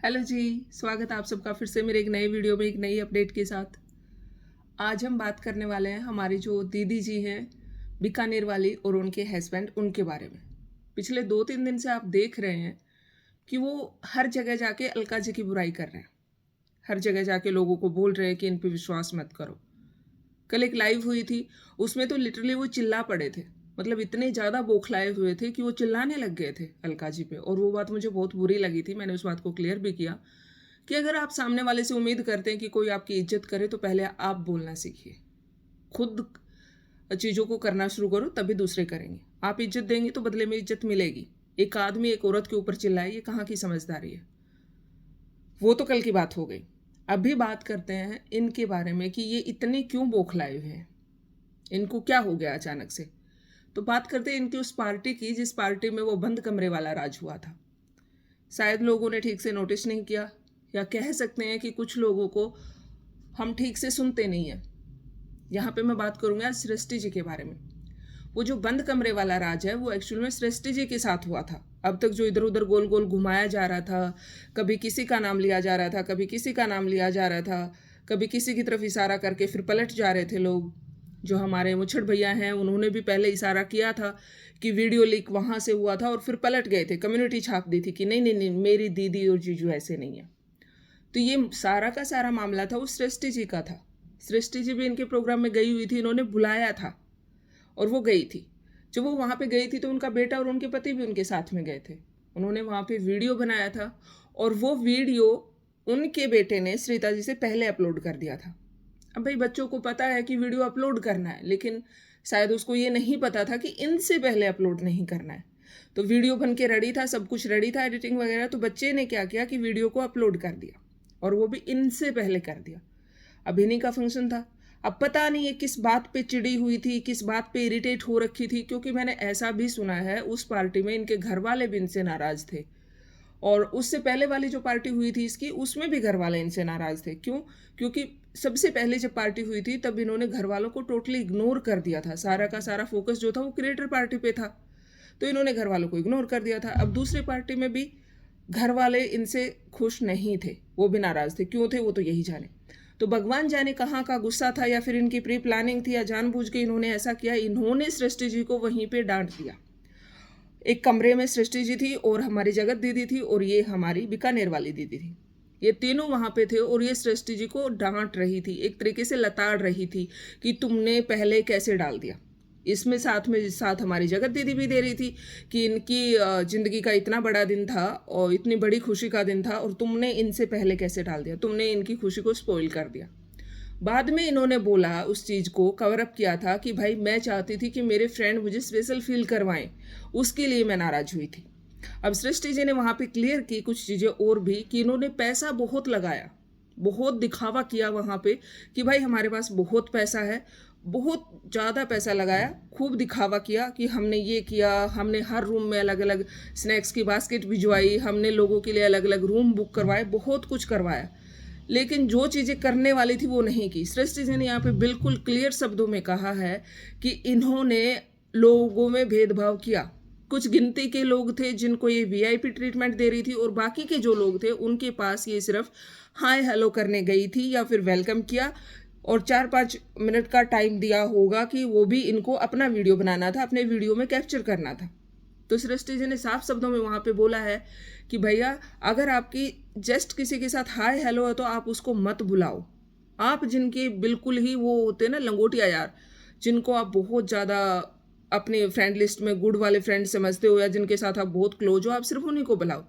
Hello जी। स्वागत है आप सबका फिर से मेरे एक नए वीडियो में एक नई अपडेट के साथ। आज हम बात करने वाले हैं हमारी जो दीदी जी हैं बीकानेर वाली और उनके हस्बैंड उनके बारे में। पिछले 2-3 दिन से आप देख रहे हैं कि वो हर जगह जाके अलका जी की बुराई कर रहे हैं। हर जगह जाके लोगों को बोल रहे हैं कि इन पे विश्वास मत करो। कल एक लाइव हुई थी, उसमें तो लिटरली वो चिल्ला पड़े थे। मतलब इतने ज़्यादा बौखलाए हुए थे कि वो चिल्लाने लग गए थे अलका जी पे, और वो बात मुझे बहुत बुरी लगी थी। मैंने उस बात को क्लियर भी किया कि अगर आप सामने वाले से उम्मीद करते हैं कि कोई आपकी इज्जत करे तो पहले आप बोलना सीखिए। खुद चीज़ों को करना शुरू करो, तभी दूसरे करेंगे। आप इज्जत देंगे तो बदले में इज्जत मिलेगी। एक आदमी एक औरत के ऊपर चिल्लाए, ये कहाँ की समझदारी है। वो तो कल की बात हो गई। अभी बात करते हैं इनके बारे में कि ये इतने क्यों बौखलाए हुए हैं, इनको क्या हो गया अचानक से। तो बात करते हैं इनकी उस पार्टी की जिस पार्टी में वो बंद कमरे वाला राज हुआ था। शायद लोगों ने ठीक से नोटिस नहीं किया, या कह सकते हैं कि कुछ लोगों को हम ठीक से सुनते नहीं हैं। यहाँ पे मैं बात करूँगा सृष्टि जी के बारे में। वो जो बंद कमरे वाला राज है वो एक्चुअल में सृष्टि जी के साथ हुआ था। अब तक जो इधर उधर गोल गोल घुमाया जा रहा था, कभी किसी का नाम लिया जा रहा था, कभी किसी का नाम लिया जा रहा था, कभी किसी की तरफ इशारा करके फिर पलट जा रहे थे लोग। जो हमारे मुच्छड़ भैया हैं उन्होंने भी पहले इशारा किया था कि वीडियो लीक वहाँ से हुआ था, और फिर पलट गए थे, कम्युनिटी छाप दी थी कि नहीं नहीं नहीं मेरी दीदी और जीजू ऐसे नहीं है। तो ये सारा का सारा मामला था उस सृष्टि जी का था। सृष्टि जी भी इनके प्रोग्राम में गई हुई थी, इन्होंने बुलाया था और वो गई थी। जब वो वहाँ पे गई थी तो उनका बेटा और उनके पति भी उनके साथ में गए थे। उन्होंने वहाँ पे वीडियो बनाया था, और वो वीडियो उनके बेटे ने श्रीता जी से पहले अपलोड कर दिया था। अब भाई बच्चों को पता है कि वीडियो अपलोड करना है, लेकिन शायद उसको ये नहीं पता था कि इनसे पहले अपलोड नहीं करना है। तो वीडियो बन के रेडी था, सब कुछ रेडी था, एडिटिंग वगैरह। तो बच्चे ने क्या किया कि वीडियो को अपलोड कर दिया, और वो भी इनसे पहले कर दिया। अब इन्हीं का फंक्शन था। अब पता नहीं है किस बात पे चिड़ी हुई थी, किस बात पे इरिटेट हो रखी थी, क्योंकि मैंने ऐसा भी सुना है उस पार्टी में इनके घर वाले भी इनसे नाराज थे। और उससे पहले वाली जो पार्टी हुई थी इसकी, उसमें भी घर वाले इनसे नाराज थे। क्यों? क्योंकि सबसे पहले जब पार्टी हुई थी तब इन्होंने घर वालों को टोटली इग्नोर कर दिया था। सारा का सारा फोकस जो था वो क्रिएटर पार्टी पे था, तो इन्होंने घर वालों को इग्नोर कर दिया था। अब दूसरी पार्टी में भी घर वाले इनसे खुश नहीं थे, वो भी नाराज थे। क्यों थे वो तो यही जाने। तो भगवान जाने कहाँ का गुस्सा था, या फिर इनकी प्री प्लानिंग थी, या जानबूझ के इन्होंने ऐसा किया। इन्होंने सृष्टि जी को वहीं पे डांट दिया। एक कमरे में सृष्टि जी थी, और हमारी जगत दीदी थी, और ये हमारी बीकानेर वाली दीदी थी। ये तीनों वहाँ पे थे, और ये सृष्टि जी को डांट रही थी, एक तरीके से लताड़ रही थी कि तुमने पहले कैसे डाल दिया। इसमें साथ हमारी जगत दीदी भी दे रही थी कि इनकी ज़िंदगी का इतना बड़ा दिन था और इतनी बड़ी खुशी का दिन था, और तुमने इनसे पहले कैसे डाल दिया, तुमने इनकी खुशी को स्पॉइल कर दिया। बाद में इन्होंने बोला, उस चीज़ को कवर अप किया था कि भाई मैं चाहती थी कि मेरे फ्रेंड मुझे स्पेशल फील करवाएं, उसके लिए मैं नाराज़ हुई थी। अब सृष्टि जी ने वहाँ पे क्लियर की कुछ चीज़ें और भी, कि इन्होंने पैसा बहुत लगाया, बहुत दिखावा किया वहाँ पे कि भाई हमारे पास बहुत पैसा है, बहुत ज़्यादा पैसा लगाया, खूब दिखावा किया कि हमने ये किया, हमने हर रूम में अलग अलग स्नैक्स की बास्केट भिजवाई, हमने लोगों के लिए अलग अलग रूम बुक करवाए, बहुत कुछ करवाया। लेकिन जो चीज़ें करने वाली थी वो नहीं की। सृष्टि जी ने यहाँ पे बिल्कुल क्लियर शब्दों में कहा है कि इन्होंने लोगों में भेदभाव किया। कुछ गिनती के लोग थे जिनको ये वीआईपी ट्रीटमेंट दे रही थी, और बाकी के जो लोग थे उनके पास ये सिर्फ हाय हेलो करने गई थी, या फिर वेलकम किया, और 4-5 मिनट का टाइम दिया होगा कि वो भी इनको अपना वीडियो बनाना था, अपने वीडियो में कैप्चर करना था। तो सृष्टि जी ने साफ शब्दों में वहाँ पे बोला है कि भैया अगर आपकी जस्ट किसी के साथ हाय हेलो है तो आप उसको मत बुलाओ। आप जिनके बिल्कुल ही वो होते हैं ना लंगोटिया यार, जिनको आप बहुत ज़्यादा अपने फ्रेंड लिस्ट में गुड वाले फ्रेंड समझते हो, या जिनके साथ आप बहुत क्लोज हो, आप सिर्फ उन्हीं को बुलाओ।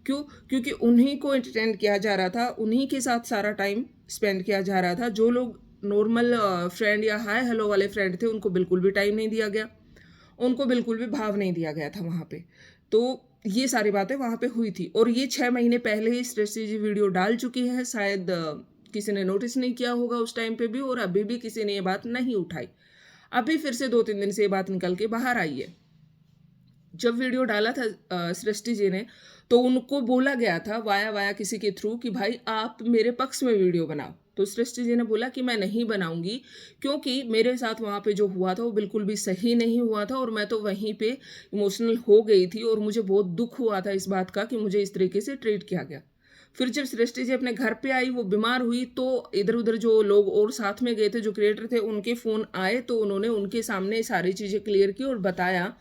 क्यों? क्योंकि उन्हीं को एंटरटेन किया जा रहा था, उन्हीं के साथ सारा टाइम स्पेंड किया जा रहा था। जो लोग नॉर्मल फ्रेंड या हाय हेलो वाले फ्रेंड थे उनको बिल्कुल भी टाइम नहीं दिया गया, उनको बिल्कुल भी भाव नहीं दिया गया था वहाँ पे। तो ये सारी बातें वहाँ पे हुई थी, और ये 6 महीने पहले ही सृष्टि जी वीडियो डाल चुकी है। शायद किसी ने नोटिस नहीं किया होगा उस टाइम पे भी, और अभी भी किसी ने ये बात नहीं उठाई। अभी फिर से 2-3 दिन से ये बात निकल के बाहर आई है। जब वीडियो डाला था सृष्टि जी ने, तो उनको बोला गया था वाया वाया किसी के थ्रू कि भाई आप मेरे पक्ष में वीडियो बनाओ। तो सृष्टि जी ने बोला कि मैं नहीं बनाऊंगी, क्योंकि मेरे साथ वहाँ पे जो हुआ था वो बिल्कुल भी सही नहीं हुआ था, और मैं तो वहीं पे इमोशनल हो गई थी, और मुझे बहुत दुख हुआ था इस बात का कि मुझे इस तरीके से ट्रीट किया गया। फिर जब सृष्टि जी अपने घर पे आई, वो बीमार हुई, तो इधर उधर जो लोग और साथ में गए थे, जो क्रिएटर थे, उनके फ़ोन आए तो उन्होंने उनके सामने सारी चीज़ें क्लियर की और बताया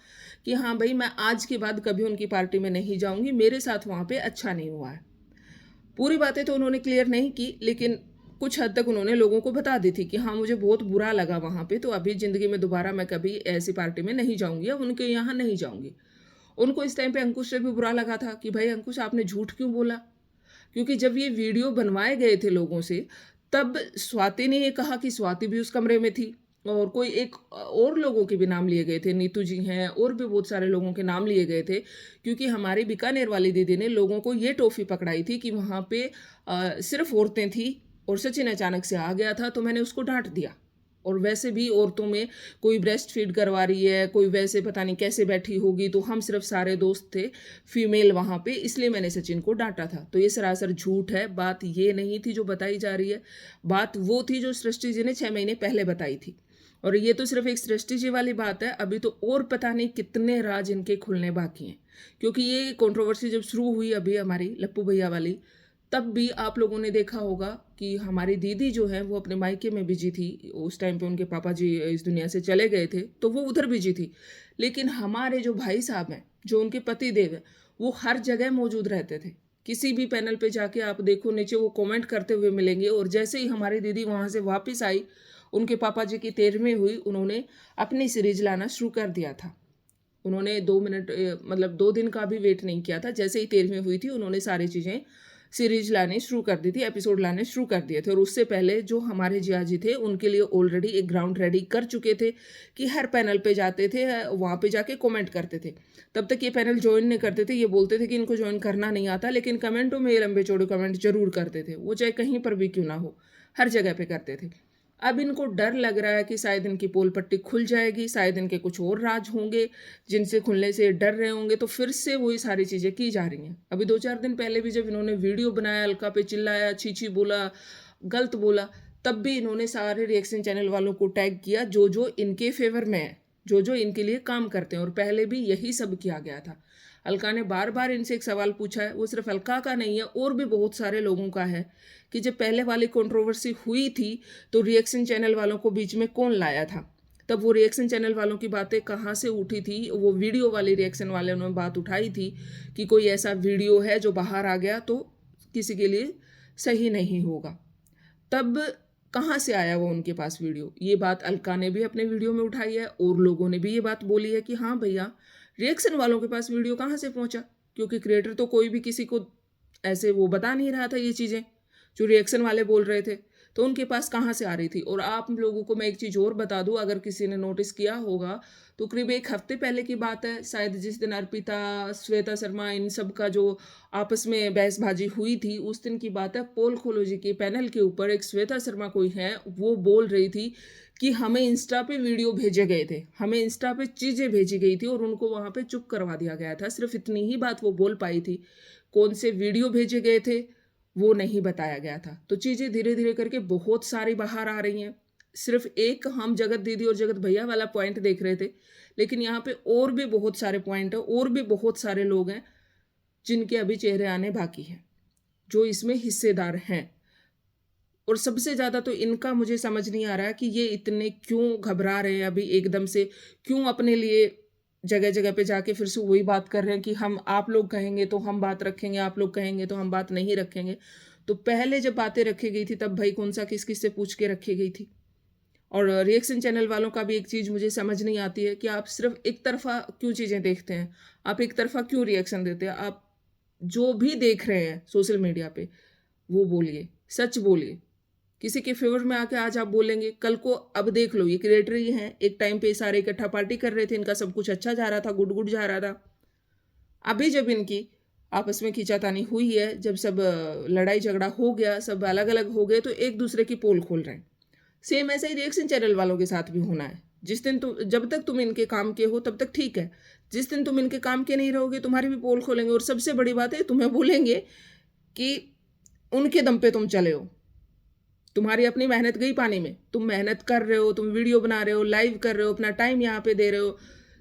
कि हाँ भाई, मैं आज के बाद कभी उनकी पार्टी में नहीं जाऊँगी, मेरे साथ वहाँ पे अच्छा नहीं हुआ है। पूरी बातें तो उन्होंने क्लियर नहीं की, लेकिन कुछ हद तक उन्होंने लोगों को बता दी थी कि हाँ, मुझे बहुत बुरा लगा वहाँ पे, तो अभी ज़िंदगी में दोबारा मैं कभी ऐसी पार्टी में नहीं जाऊँगी या उनके यहाँ नहीं जाऊँगी। उनको इस टाइम पे अंकुश से भी बुरा लगा था कि भाई अंकुश, आपने झूठ क्यों बोला? क्योंकि जब ये वीडियो बनवाए गए थे लोगों से, तब स्वाति ने ये कहा कि स्वाति भी उस कमरे में थी और कोई एक और लोगों के भी नाम लिए गए थे, नीतू जी हैं, और भी बहुत सारे लोगों के नाम लिए गए थे, क्योंकि हमारी बीकानेर वाली दीदी ने लोगों को ये टॉफ़ी पकड़ाई थी कि वहाँ पे सिर्फ औरतें थी और सचिन अचानक से आ गया था, तो मैंने उसको डांट दिया। और वैसे भी औरतों में कोई ब्रेस्ट फीड करवा रही है, कोई वैसे पता नहीं कैसे बैठी होगी, तो हम सिर्फ सारे दोस्त थे फीमेल वहाँ पे, इसलिए मैंने सचिन को डांटा था। तो ये सरासर झूठ है, बात ये नहीं थी जो बताई जा रही है, बात वो थी जो सृष्टि जी ने 6 महीने पहले बताई थी। और ये तो सिर्फ एक सृष्टि जी वाली बात है, अभी तो और पता नहीं कितने राज इनके खुलने बाकी हैं, क्योंकि ये कंट्रोवर्सी जब शुरू हुई अभी हमारी लप्पू भैया वाली, तब भी आप लोगों ने देखा होगा कि हमारी दीदी जो है वो अपने मायके में बिजी थी। उस टाइम पे उनके पापा जी इस दुनिया से चले गए थे, तो वो उधर बिजी थी। लेकिन हमारे जो भाई साहब हैं, जो उनके पति देव हैं, वो हर जगह मौजूद रहते थे। किसी भी पैनल पे जाके आप देखो, नीचे वो कमेंट करते हुए मिलेंगे। और जैसे ही हमारी दीदी वहाँ से वापस आई, उनके पापा जी की 13वीं हुई, उन्होंने अपनी सीरीज लाना शुरू कर दिया था। उन्होंने 2 मिनट मतलब 2 दिन का भी वेट नहीं किया था। जैसे ही 13वीं हुई थी, उन्होंने सारी चीज़ें सीरीज लाने शुरू कर दी थी, एपिसोड लाने शुरू कर दिए थे। और उससे पहले जो हमारे जिया जी थे, उनके लिए ऑलरेडी एक ग्राउंड रेडी कर चुके थे कि हर पैनल पे जाते थे, वहाँ पे जाके कमेंट करते थे। तब तक ये पैनल ज्वाइन नहीं करते थे, ये बोलते थे कि इनको ज्वाइन करना नहीं आता, लेकिन कमेंटों में ये लंबे चौड़े कमेंट जरूर करते थे, वो चाहे कहीं पर भी क्यों ना हो, हर जगह पे करते थे। अब इनको डर लग रहा है कि शायद इनकी पोल पट्टी खुल जाएगी, शायद इनके कुछ और राज होंगे जिनसे खुलने से डर रहे होंगे, तो फिर से वही सारी चीज़ें की जा रही हैं। अभी 2-4 दिन पहले भी जब इन्होंने वीडियो बनाया, अलका पे चिल्लाया, छी बोला, गलत बोला, तब भी इन्होंने सारे रिएक्शन चैनल वालों को टैग किया जो जो इनके फेवर में है, जो जो इनके लिए काम करते हैं। और पहले भी यही सब किया गया था। अलका ने बार बार इनसे एक सवाल पूछा है, वो सिर्फ अलका का नहीं है, और भी बहुत सारे लोगों का है, कि जब पहले वाली कंट्रोवर्सी हुई थी तो रिएक्शन चैनल वालों को बीच में कौन लाया था? तब वो रिएक्शन चैनल वालों की बातें कहाँ से उठी थी? वो वीडियो वाली रिएक्शन वाले उन्होंने बात उठाई थी कि कोई ऐसा वीडियो है जो बाहर आ गया तो किसी के लिए सही नहीं होगा। तब कहाँ से आया वो उनके पास वीडियो? ये बात अलका ने भी अपने वीडियो में उठाई है, और लोगों ने भी ये बात बोली है कि हाँ भैया, रिएक्शन वालों के पास वीडियो कहाँ से पहुँचा? क्योंकि क्रिएटर तो कोई भी किसी को ऐसे वो बता नहीं रहा था ये चीज़ें, जो रिएक्शन वाले बोल रहे थे, तो उनके पास कहाँ से आ रही थी? और आप लोगों को मैं एक चीज़ और बता दूँ, अगर किसी ने नोटिस किया होगा, तो करीब 1 हफ्ते पहले की बात है, शायद जिस दिन अर्पिता, श्वेता शर्मा, इन सब का जो आपस में बहसबाजी हुई थी, उस दिन की बात है। पोल खोलो जी के पैनल के ऊपर एक श्वेता शर्मा कोई है, वो बोल रही थी कि हमें इंस्टा पे वीडियो भेजे गए थे, हमें इंस्टा पे चीज़ें भेजी गई थी और उनको वहाँ पे चुप करवा दिया गया था। सिर्फ इतनी ही बात वो बोल पाई थी। कौन से वीडियो भेजे गए थे वो नहीं बताया गया था। तो चीज़ें धीरे धीरे करके बहुत सारी बाहर आ रही हैं। सिर्फ एक हम जगत दीदी और जगत भैया वाला पॉइंट देख रहे थे, लेकिन यहाँ पे और भी बहुत सारे पॉइंट है, और भी बहुत सारे लोग हैं जिनके अभी चेहरे आने बाकी हैं, जो इसमें हिस्सेदार हैं। और सबसे ज़्यादा तो इनका मुझे समझ नहीं आ रहा है कि ये इतने क्यों घबरा रहे हैं अभी एकदम से, क्यों अपने लिए जगह जगह पे जाके फिर से वही बात कर रहे हैं कि हम, आप लोग कहेंगे तो हम बात रखेंगे, आप लोग कहेंगे तो हम बात नहीं रखेंगे। तो पहले जब बातें रखी गई थी तब भाई कौन सा किस किस से पूछ के रखी गई थी? और रिएक्शन चैनल वालों का भी एक चीज़ मुझे समझ नहीं आती है कि आप सिर्फ एक तरफा क्यों चीज़ें देखते हैं, आप एक तरफा क्यों रिएक्शन देते हैं? आप जो भी देख रहे हैं सोशल मीडिया पे वो बोलिए, सच बोलिए। किसी के फेवर में आके आज आप बोलेंगे, कल को अब देख लो, ये क्रिएटर ही हैं, एक टाइम पे सारे इकट्ठा पार्टी कर रहे थे, इनका सब कुछ अच्छा जा रहा था, गुड गुड जा रहा था। अभी जब इनकी आपस में खींचातानी हुई है, जब सब लड़ाई झगड़ा हो गया, सब अलग अलग हो गए, तो एक दूसरे की पोल खोल रहे हैं। सेम ऐसा ही रिएक्शन चैनल वालों के साथ भी होना है। जिस दिन तुम, जब तक तुम इनके काम के हो तब तक ठीक है, जिस दिन तुम इनके काम के नहीं रहोगे, तुम्हारी भी पोल खोलेंगे। और सबसे बड़ी बात है, तुम्हें बोलेंगे कि उनके दम पे तुम चले हो, तुम्हारी अपनी मेहनत गई पानी में। तुम मेहनत कर रहे हो, तुम वीडियो बना रहे हो, लाइव कर रहे हो, अपना टाइम यहाँ पे दे रहे हो,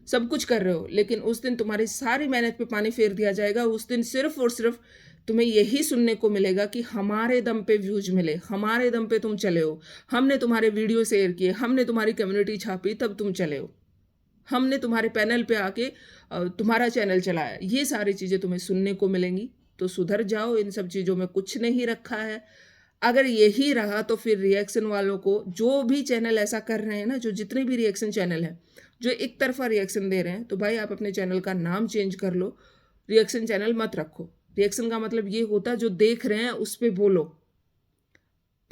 सब कुछ कर रहे हो, लेकिन उस दिन तुम्हारी सारी मेहनत पे पानी फेर दिया जाएगा। उस दिन सिर्फ और सिर्फ तुम्हें यही सुनने को मिलेगा कि हमारे दम पे व्यूज मिले, हमारे दम पे तुम चले हो, हमने तुम्हारे वीडियो शेयर किए, हमने तुम्हारी कम्युनिटी छापी, तब तुम चले हो, हमने तुम्हारे पैनल पे आके तुम्हारा चैनल चलाया। ये सारी चीज़ें तुम्हें सुनने को मिलेंगी। तो सुधर जाओ, इन सब चीज़ों में कुछ नहीं रखा है। अगर यही रहा तो फिर रिएक्शन वालों को, जो भी चैनल ऐसा कर रहे हैं ना, जो जितने भी रिएक्शन चैनल हैं जो एक तरफा रिएक्शन दे रहे हैं, तो भाई आप अपने चैनल का नाम चेंज कर लो, रिएक्शन चैनल मत रखो। रिएक्शन का मतलब ये होता है जो देख रहे हैं उस पर बोलो।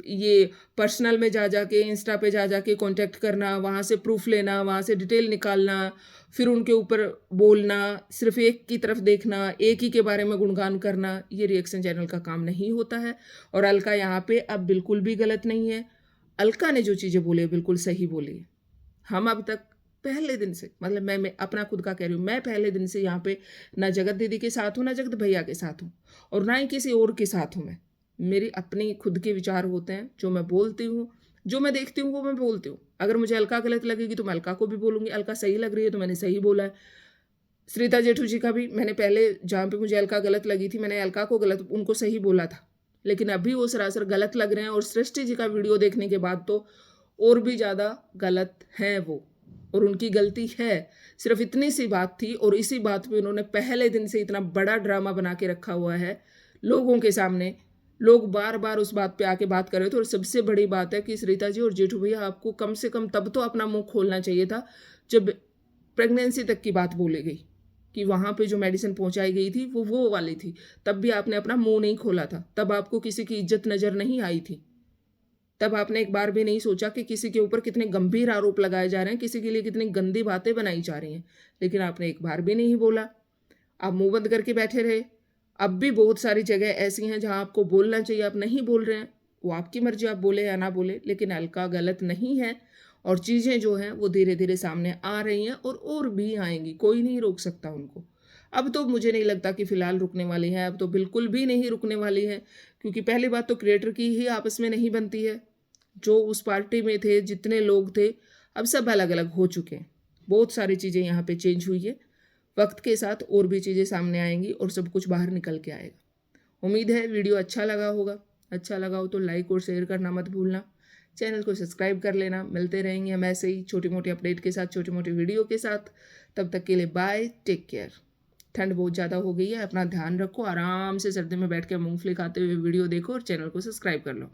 ये पर्सनल में जा जाके, इंस्टा पे जा जाके कांटेक्ट करना, वहाँ से प्रूफ लेना, वहाँ से डिटेल निकालना, फिर उनके ऊपर बोलना, सिर्फ एक की तरफ देखना, एक ही के बारे में गुणगान करना, ये रिएक्शन चैनल का काम नहीं होता है। और अलका यहाँ पे अब बिल्कुल भी गलत नहीं है। अलका ने जो चीज़ें बोली है बिल्कुल सही बोली है। हम अब तक पहले दिन से, मतलब मैं अपना खुद का कह रही हूँ, मैं पहले दिन से यहाँ पे ना जगत दीदी के साथ हूँ, ना जगत भैया के साथ हूँ, और ना ही किसी और के साथ हूँ। मैं, मेरी अपनी खुद के विचार होते हैं, जो मैं बोलती हूँ, जो मैं देखती हूँ वो मैं बोलती हूँ। अगर मुझे अलका गलत लगेगी तो मैं अलका को भी बोलूँगी, अलका सही लग रही है तो मैंने सही बोला है। श्रीता जेठू जी का भी मैंने पहले, जहाँ पे मुझे अलका गलत लगी थी, मैंने अलका को गलत, उनको सही बोला था, लेकिन अभी वो सरासर गलत लग रहे हैं। और सृष्टि जी का वीडियो देखने के बाद तो और भी ज़्यादा गलत हैं वो, और उनकी गलती है। सिर्फ इतनी सी बात थी, और इसी बात पे उन्होंने पहले दिन से इतना बड़ा ड्रामा बना के रखा हुआ है लोगों के सामने। लोग बार बार उस बात पे आके बात कर रहे थे। और सबसे बड़ी बात है कि श्रीता जी और जेठू भैया, आपको कम से कम तब तो अपना मुंह खोलना चाहिए था जब प्रेगनेंसी तक की बात बोली गई, कि वहाँ पे जो मेडिसिन पहुँचाई गई थी वो वाली थी। तब भी आपने अपना मुंह नहीं खोला था, तब आपको किसी की इज्जत नज़र नहीं आई थी। तब आपने एक बार भी नहीं सोचा कि किसी के ऊपर कितने गंभीर आरोप लगाए जा रहे हैं, किसी के लिए कितनी गंदी बातें बनाई जा रही हैं, लेकिन आपने एक बार भी नहीं बोला। आप मुंह बंद करके बैठे रहे। अब भी बहुत सारी जगह ऐसी हैं जहां आपको बोलना चाहिए, आप नहीं बोल रहे हैं। वो आपकी मर्जी, आप बोले या ना बोले, लेकिन अलका गलत नहीं है। और चीज़ें जो हैं वो धीरे धीरे सामने आ रही हैं, और भी आएंगी, कोई नहीं रोक सकता उनको। अब तो मुझे नहीं लगता कि फ़िलहाल रुकने वाली हैं, अब तो बिल्कुल भी नहीं रुकने वाली हैं। क्योंकि पहली बात तो क्रिएटर की ही आपस में नहीं बनती है। जो उस पार्टी में थे, जितने लोग थे, अब सब अलग अलग हो चुके हैं। बहुत सारी चीज़ें यहाँ पे चेंज हुई है। वक्त के साथ और भी चीज़ें सामने आएंगी और सब कुछ बाहर निकल के आएगा। उम्मीद है वीडियो अच्छा लगा होगा। अच्छा लगा हो तो लाइक और शेयर करना मत भूलना। चैनल को सब्सक्राइब कर लेना। मिलते रहेंगे हम ऐसे ही छोटी मोटी अपडेट के साथ, छोटी मोटी वीडियो के साथ। तब तक के लिए बाय, टेक केयर। ठंड बहुत ज़्यादा हो गई है, अपना ध्यान रखो। आराम से सर्दी में बैठ के मूंगफली खाते हुए वीडियो देखो और चैनल को सब्सक्राइब कर लो।